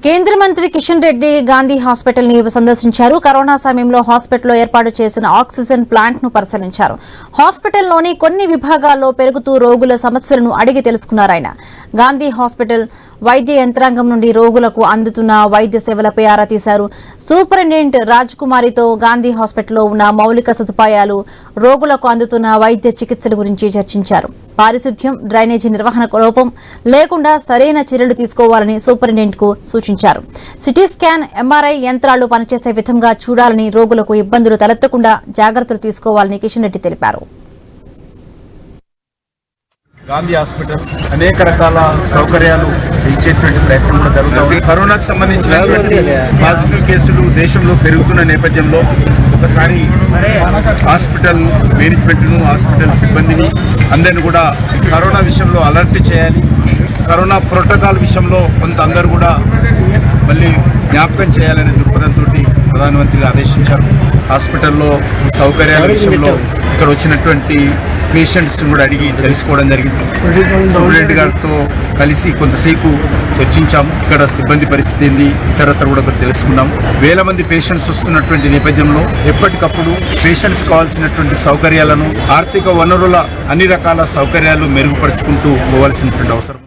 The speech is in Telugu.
కేంద్ర మంత్రి కిషన్ రెడ్డి గాంధీ హాస్పిటల్ ని సందర్శించారు. కరోనా సమయంలో హాస్పిటల్లో ఏర్పాటు చేసిన ఆక్సిజన్ ప్లాంట్ ను పరిశీలించారు. హాస్పిటల్లోని కొన్ని విభాగాల్లో పెరుగుతూ రోగుల సమస్యలను అడిగి తెలుసుకున్నారు. ఆయన గాంధీ హాస్పిటల్ వైద్య యంత్రాంగం నుండి రోగులకు అందుతున్న వైద్య సేవలపై ఆరా తీశారు. సూపరింటెండెంట్ రాజ్ కుమారితో గాంధీ హాస్పిటల్లో ఉన్న మౌలిక సదుపాయాలు, రోగులకు అందుతున్న వైద్య చికిత్సల గురించి చర్చించారు. పారిశుద్ధ్యం, డ్రైనేజీ నిర్వహణ లోపం లేకుండా సరైన చర్యలు తీసుకోవాలని సూపరింటెండెంట్ కు సూచించారు. సిటీ స్కాన్, ఎంఆర్ఐ యంత్రాలు పనిచేసే విధంగా చూడాలని, రోగులకు ఇబ్బందులు తలెత్తకుండా జాగ్రత్తలు తీసుకోవాలని కిషన్ రెడ్డి తెలిపారు. గాంధీ హాస్పిటల్ అనేక రకాల సౌకర్యాలు ఇచ్చేటువంటి ప్రయత్నం కూడా జరుగుతుంది. కరోనాకు సంబంధించినటువంటి పాజిటివ్ కేసులు దేశంలో పెరుగుతున్న నేపథ్యంలో ఒకసారి హాస్పిటల్ మేనేజ్మెంట్ను, హాస్పిటల్ సిబ్బందిని అందరినీ కూడా కరోనా విషయంలో అలర్ట్ చేయాలి. కరోనా ప్రోటోకాల్ విషయంలో కొంత అందరూ కూడా మళ్ళీ జ్ఞాపకం చేయాలనే దృక్పథంతో ప్రధానమంత్రి ఆదేశించారు. హాస్పిటల్లో సౌకర్యాల విషయంలో ఇక్కడ వచ్చినటువంటి పేషెంట్స్ కూడా అడిగి తెలుసుకోవడం జరిగింది. సూపరింటెండెంట్ గారితో కలిసి కొంతసేపు చర్చించాము. ఇక్కడ సిబ్బంది పరిస్థితి ఏంది, ఇతరత్ర కూడా తెలుసుకున్నాము. వేల మంది పేషెంట్స్ వస్తున్నటువంటి నేపథ్యంలో ఎప్పటికప్పుడు పేషెంట్స్ కావాల్సినటువంటి సౌకర్యాలను, ఆర్థిక వనరుల అన్ని రకాల సౌకర్యాలు మెరుగుపరుచుకుంటూ పోవాల్సినటువంటి అవసరం.